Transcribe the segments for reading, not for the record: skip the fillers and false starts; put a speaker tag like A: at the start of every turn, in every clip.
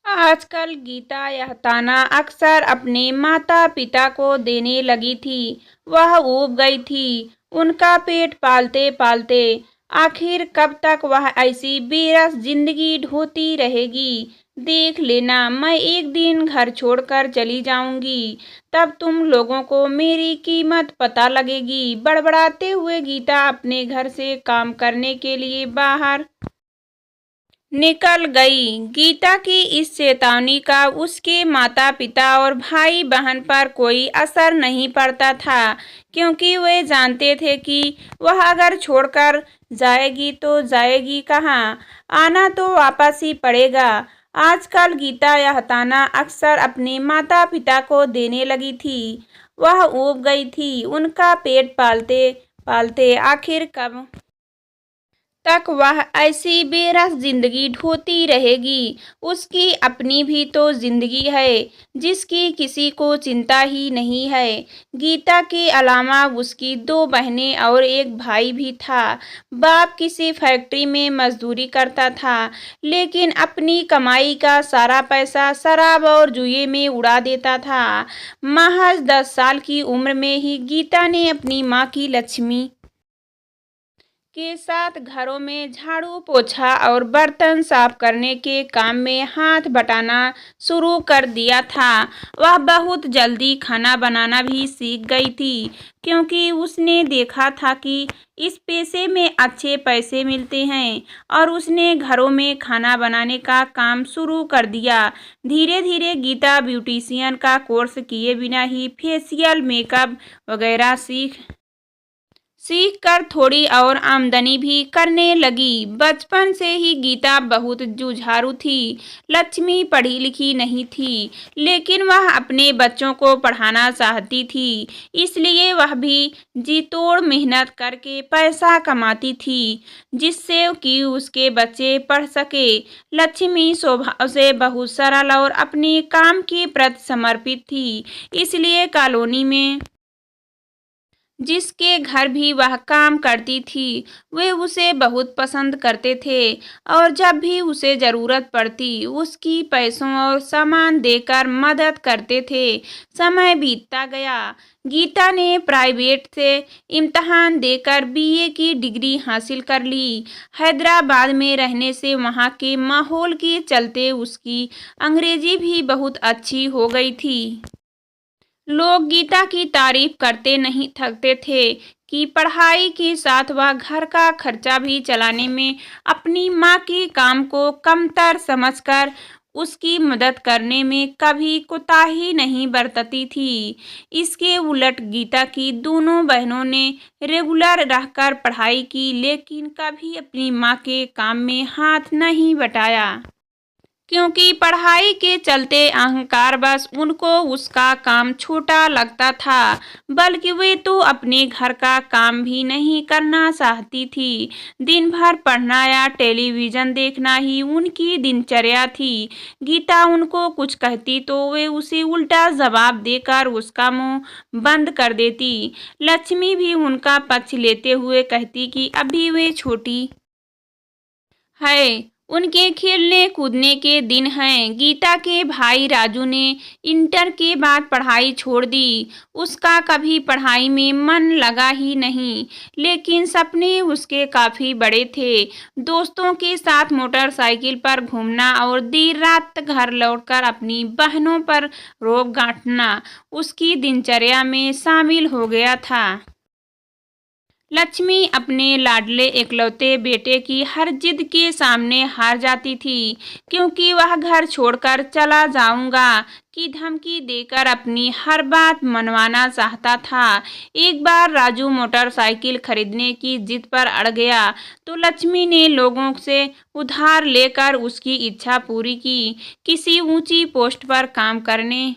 A: आजकल गीता यह ताना अक्सर अपने माता पिता को देने लगी थी। वह ऊब गई थी उनका पेट पालते पालते। आखिर कब तक वह ऐसी बेरस जिंदगी ढोती रहेगी। देख लेना, मैं एक दिन घर छोड़कर चली जाऊंगी, तब तुम लोगों को मेरी कीमत पता लगेगी। बड़बड़ाते हुए गीता अपने घर से काम करने के लिए बाहर निकल गई। गीता की इस चेतावनी का उसके माता पिता और भाई बहन पर कोई असर नहीं पड़ता था, क्योंकि वे जानते थे कि वह अगर छोड़कर जाएगी तो जाएगी कहाँ, आना तो वापस ही पड़ेगा। आजकल गीता यह ताना अक्सर अपने माता पिता को देने लगी थी। वह ऊब गई थी उनका पेट पालते पालते। आखिर कब तक वह ऐसी बेरस जिंदगी ढोती रहेगी। उसकी अपनी भी तो जिंदगी है, जिसकी किसी को चिंता ही नहीं है। गीता के अलावा उसकी दो बहनें और एक भाई भी था। बाप किसी फैक्ट्री में मजदूरी करता था, लेकिन अपनी कमाई का सारा पैसा शराब और जुए में उड़ा देता था। महज 10 साल की उम्र में ही गीता ने अपनी माँ की लक्ष्मी के साथ घरों में झाड़ू पोछा और बर्तन साफ करने के काम में हाथ बटाना शुरू कर दिया था। वह बहुत जल्दी खाना बनाना भी सीख गई थी, क्योंकि उसने देखा था कि इस पेशे में अच्छे पैसे मिलते हैं, और उसने घरों में खाना बनाने का काम शुरू कर दिया। धीरे धीरे गीता ब्यूटिशियन का कोर्स किए बिना ही फेशियल मेकअप वगैरह सीख कर थोड़ी और आमदनी भी करने लगी। बचपन से ही गीता बहुत जुझारू थी। लक्ष्मी पढ़ी लिखी नहीं थी, लेकिन वह अपने बच्चों को पढ़ाना चाहती थी। इसलिए वह भी जी तोड़ मेहनत करके पैसा कमाती थी, जिससे कि उसके बच्चे पढ़ सके। लक्ष्मी स्वभाव से बहुत सरल और अपने काम के प्रति समर्पित थी, इसलिए कॉलोनी में जिसके घर भी वह काम करती थी, वे उसे बहुत पसंद करते थे, और जब भी उसे ज़रूरत पड़ती उसकी पैसों और सामान देकर मदद करते थे। समय बीतता गया। गीता ने प्राइवेट से इम्तहान देकर बीए की डिग्री हासिल कर ली। हैदराबाद में रहने से वहाँ के माहौल के चलते उसकी अंग्रेजी भी बहुत अच्छी हो गई थी। लोग गीता की तारीफ करते नहीं थकते थे कि पढ़ाई के साथ वह घर का खर्चा भी चलाने में अपनी माँ के काम को कमतर समझकर उसकी मदद करने में कभी कोताही नहीं बरतती थी। इसके उलट गीता की दोनों बहनों ने रेगुलर रहकर पढ़ाई की, लेकिन कभी अपनी माँ के काम में हाथ नहीं बटाया, क्योंकि पढ़ाई के चलते अहंकार बस उनको उसका काम छोटा लगता था, बल्कि वे तो अपने घर का काम भी नहीं करना चाहती थी। दिन भर पढ़ना या टेलीविज़न देखना ही उनकी दिनचर्या थी। गीता उनको कुछ कहती तो वे उसे उल्टा जवाब देकर उसका मुंह बंद कर देती। लक्ष्मी भी उनका पक्ष लेते हुए कहती कि अभी वे छोटी है, उनके खेलने कूदने के दिन हैं। गीता के भाई राजू ने इंटर के बाद पढ़ाई छोड़ दी। उसका कभी पढ़ाई में मन लगा ही नहीं, लेकिन सपने उसके काफ़ी बड़े थे। दोस्तों के साथ मोटरसाइकिल पर घूमना और देर रात घर लौटकर अपनी बहनों पर रोब गांठना उसकी दिनचर्या में शामिल हो गया था। लक्ष्मी अपने लाडले इकलौते बेटे की हर जिद के सामने हार जाती थी, क्योंकि वह घर छोड़कर चला जाऊंगा की धमकी देकर अपनी हर बात मनवाना चाहता था। एक बार राजू मोटरसाइकिल खरीदने की जिद पर अड़ गया, तो लक्ष्मी ने लोगों से उधार लेकर उसकी इच्छा पूरी की। किसी ऊंची पोस्ट पर काम करने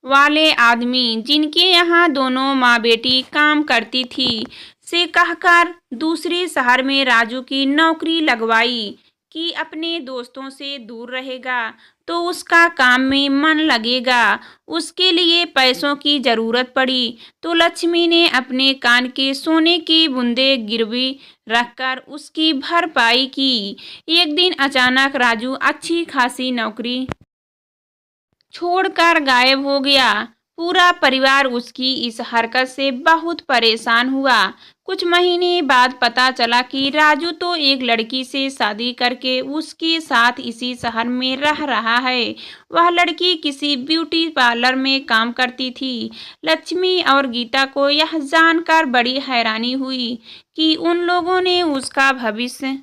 A: वाले आदमी, जिनके यहाँ दोनों माँ बेटी काम करती थी, से कहकर दूसरे शहर में राजू की नौकरी लगवाई कि अपने दोस्तों से दूर रहेगा तो उसका काम में मन लगेगा। उसके लिए पैसों की जरूरत पड़ी तो लक्ष्मी ने अपने कान के सोने की बूंदे गिरवी रखकर उसकी भरपाई की। एक दिन अचानक राजू अच्छी खासी नौकरी छोड़कर गायब हो गया। पूरा परिवार उसकी इस हरकत से बहुत परेशान हुआ। कुछ महीने बाद पता चला कि राजू तो एक लड़की से शादी करके उसके साथ इसी शहर में रह रहा है। वह लड़की किसी ब्यूटी पार्लर में काम करती थी। लक्ष्मी और गीता को यह जानकर बड़ी हैरानी हुई कि उन लोगों ने उसका भविष्य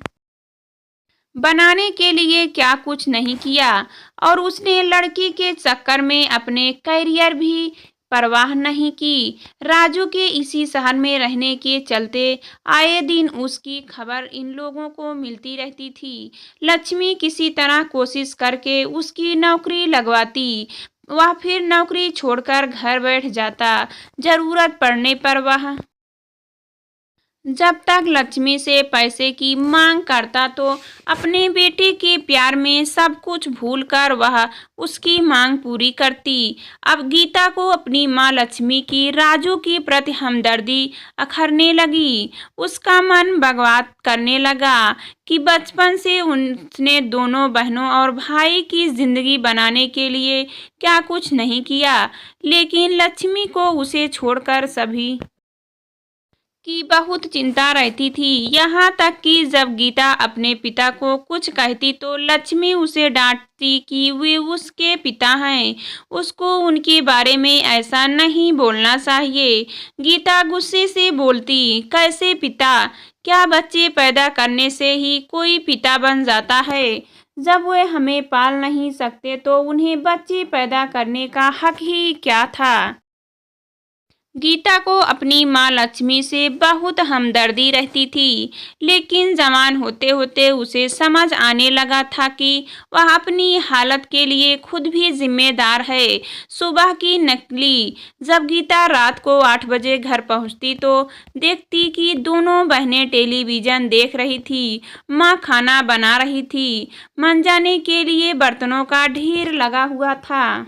A: बनाने के लिए क्या कुछ नहीं किया और उसने लड़की के चक्कर में अपने करियर भी परवाह नहीं की। राजू के इसी शहर में रहने के चलते आए दिन उसकी खबर इन लोगों को मिलती रहती थी। लक्ष्मी किसी तरह कोशिश करके उसकी नौकरी लगवाती। वह फिर नौकरी छोड़कर घर बैठ जाता। जरूरत पड़ने पर वह जब तक लक्ष्मी से पैसे की मांग करता तो अपने बेटे के प्यार में सब कुछ भूलकर वह उसकी मांग पूरी करती। अब गीता को अपनी माँ लक्ष्मी की राजू के प्रति हमदर्दी अखरने लगी। उसका मन बगवात करने लगा कि बचपन से उसने दोनों बहनों और भाई की जिंदगी बनाने के लिए क्या कुछ नहीं किया, लेकिन लक्ष्मी को उसे छोड़कर सभी की बहुत चिंता रहती थी। यहाँ तक कि जब गीता अपने पिता को कुछ कहती तो लक्ष्मी उसे डांटती कि वे उसके पिता हैं, उसको उनके बारे में ऐसा नहीं बोलना चाहिए। गीता गुस्से से बोलती, कैसे पिता? क्या बच्चे पैदा करने से ही कोई पिता बन जाता है? जब वे हमें पाल नहीं सकते तो उन्हें बच्चे पैदा करने का हक ही क्या था? गीता को अपनी माँ लक्ष्मी से बहुत हमदर्दी रहती थी, लेकिन जवान होते होते उसे समझ आने लगा था कि वह अपनी हालत के लिए खुद भी जिम्मेदार है। सुबह की नकली जब गीता रात को 8 बजे घर पहुंचती तो देखती कि दोनों बहनें टेलीविजन देख रही थी। माँ खाना बना रही थी। मंजाने के लिए बर्तनों का ढेर लगा हुआ था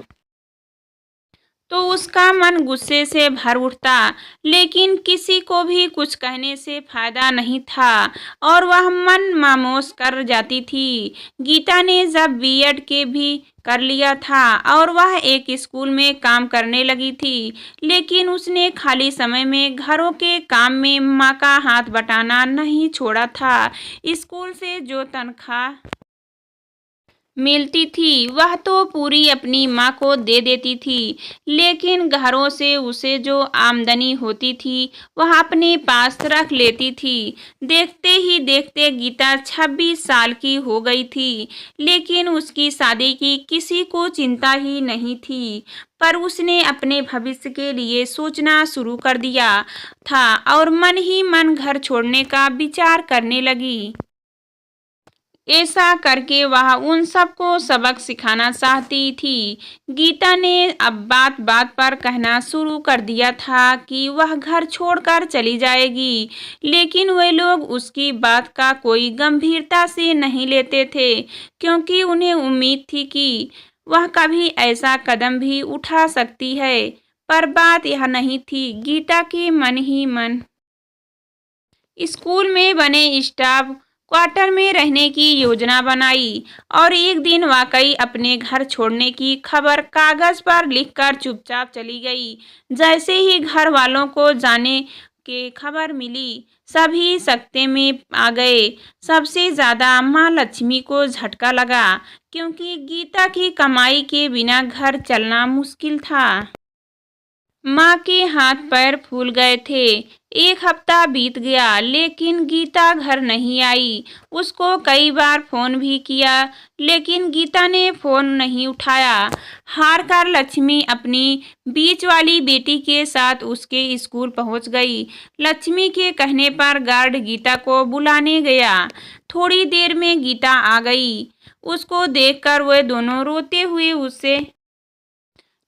A: तो उसका मन गुस्से से भर उठता, लेकिन किसी को भी कुछ कहने से फायदा नहीं था और वह मन मामोस कर जाती थी। गीता ने जब बीएड के भी कर लिया था और वह एक स्कूल में काम करने लगी थी, लेकिन उसने खाली समय में घरों के काम में माँ का हाथ बटाना नहीं छोड़ा था। स्कूल से जो तनख्वाह मिलती थी वह तो पूरी अपनी माँ को दे देती थी, लेकिन घरों से उसे जो आमदनी होती थी वह अपने पास रख लेती थी। देखते ही देखते गीता 26 साल की हो गई थी, लेकिन उसकी शादी की किसी को चिंता ही नहीं थी। पर उसने अपने भविष्य के लिए सोचना शुरू कर दिया था और मन ही मन घर छोड़ने का विचार करने लगी। ऐसा करके वह उन सबको सबक सिखाना चाहती थी। गीता ने अब बात बात पर कहना शुरू कर दिया था कि वह घर छोड़कर चली जाएगी, लेकिन वे लोग उसकी बात का कोई गंभीरता से नहीं लेते थे, क्योंकि उन्हें उम्मीद थी कि वह कभी ऐसा कदम भी उठा सकती है। पर बात यह नहीं थी। गीता के मन ही मन स्कूल में बने स्टाफ क्वार्टर में रहने की योजना बनाई और एक दिन वाकई अपने घर छोड़ने की खबर कागज पर लिखकर चुपचाप चली गई। जैसे ही घर वालों को जाने के खबर मिली, सभी सकते में आ गए। सबसे ज्यादा माँ लक्ष्मी को झटका लगा, क्योंकि गीता की कमाई के बिना घर चलना मुश्किल था। माँ के हाथ पैर फूल गए थे। एक हफ्ता बीत गया, लेकिन गीता घर नहीं आई। उसको कई बार फोन भी किया, लेकिन गीता ने फोन नहीं उठाया। हार कर लक्ष्मी अपनी बीच वाली बेटी के साथ उसके स्कूल पहुंच गई। लक्ष्मी के कहने पर गार्ड गीता को बुलाने गया। थोड़ी देर में गीता आ गई। उसको देखकर वे दोनों रोते हुए उससे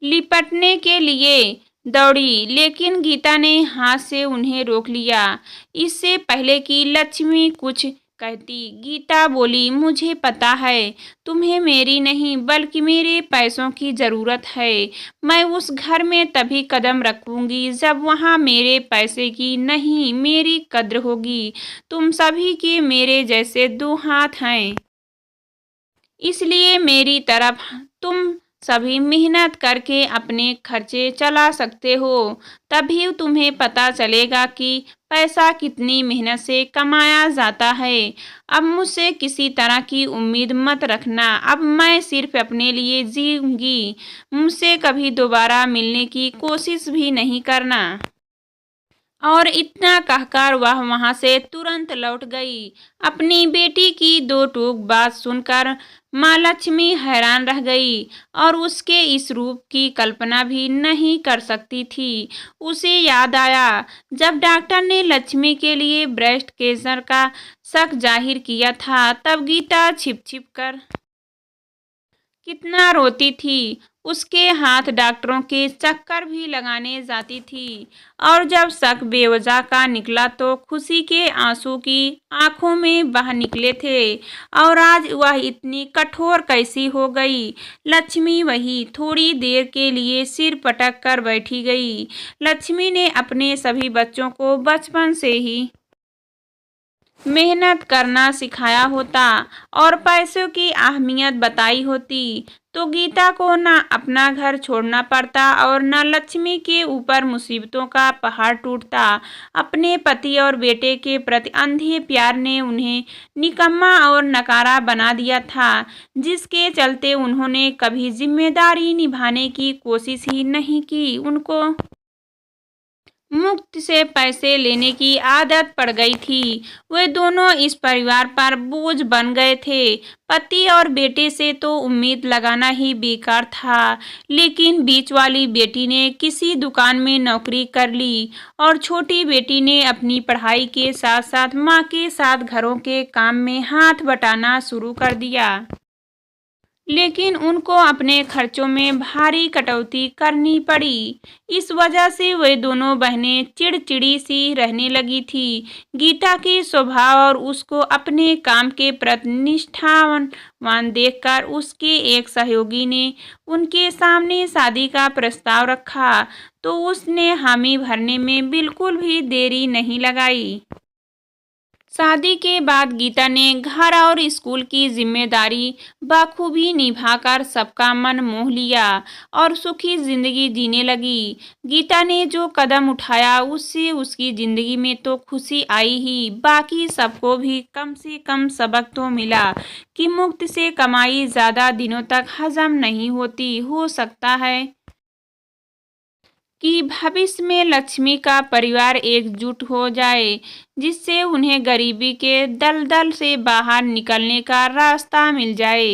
A: लिपटने के लिए दौड़ी, लेकिन गीता ने हाथ से उन्हें रोक लिया, इससे पहले कि लक्ष्मी कुछ कहती। गीता बोली, मुझे पता है तुम्हें मेरी नहीं बल्कि मेरे पैसों की ज़रूरत है। मैं उस घर में तभी कदम रखूंगी जब वहाँ मेरे पैसे की नहीं मेरी कद्र होगी। तुम सभी के मेरे जैसे दो हाथ हैं, इसलिए मेरी तरफ तुम सभी मेहनत करके अपने खर्चे चला सकते हो। तभी तुम्हें पता चलेगा कि पैसा कितनी मेहनत से कमाया जाता है। अब मुझसे किसी तरह की उम्मीद मत रखना। अब मैं सिर्फ अपने लिए जीऊंगी। मुझसे कभी दोबारा मिलने की कोशिश भी नहीं करना। और इतना कहकर वह वहां से तुरंत लौट गई। अपनी बेटी की दो टूक बात सुनकर माँ लक्ष्मी हैरान रह गई और उसके इस रूप की कल्पना भी नहीं कर सकती थी। उसे याद आया जब डॉक्टर ने लक्ष्मी के लिए ब्रेस्ट कैंसर का शक जाहिर किया था, तब गीता छिप छिप कर कितना रोती थी। उसके हाथ डॉक्टरों के चक्कर भी लगाने जाती थी और जब शक बेवजह का निकला तो खुशी के आंसू की आंखों में बह निकले थे। और आज वह इतनी कठोर कैसी हो गई। लक्ष्मी वही थोड़ी देर के लिए सिर पटक कर बैठी गई। लक्ष्मी ने अपने सभी बच्चों को बचपन से ही मेहनत करना सिखाया होता और पैसों की अहमियत बताई होती तो गीता को न अपना घर छोड़ना पड़ता और न लक्ष्मी के ऊपर मुसीबतों का पहाड़ टूटता। अपने पति और बेटे के प्रति अंधे प्यार ने उन्हें निकम्मा और नकारा बना दिया था, जिसके चलते उन्होंने कभी जिम्मेदारी निभाने की कोशिश ही नहीं की। उनको मुफ्त से पैसे लेने की आदत पड़ गई थी। वे दोनों इस परिवार पर बोझ बन गए थे। पति और बेटे से तो उम्मीद लगाना ही बेकार था, लेकिन बीच वाली बेटी ने किसी दुकान में नौकरी कर ली और छोटी बेटी ने अपनी पढ़ाई के साथ साथ माँ के साथ घरों के काम में हाथ बटाना शुरू कर दिया। लेकिन उनको अपने खर्चों में भारी कटौती करनी पड़ी। इस वजह से वे दोनों बहनें चिड़चिड़ी सी रहने लगी थी। गीता के स्वभाव और उसको अपने काम के प्रति निष्ठावान देखकर उसके एक सहयोगी ने उनके सामने शादी का प्रस्ताव रखा तो उसने हामी भरने में बिल्कुल भी देरी नहीं लगाई। शादी के बाद गीता ने घर और स्कूल की जिम्मेदारी बखूबी निभाकर सबका मन मोह लिया और सुखी जिंदगी जीने लगी। गीता ने जो कदम उठाया उससे उसकी जिंदगी में तो खुशी आई ही, बाकी सबको भी कम से कम सबक तो मिला कि मुफ्त से कमाई ज्यादा दिनों तक हजम नहीं होती। हो सकता है कि भविष्य में लक्ष्मी का परिवार एकजुट हो जाए, जिससे उन्हें गरीबी के दलदल से बाहर निकलने का रास्ता मिल जाए।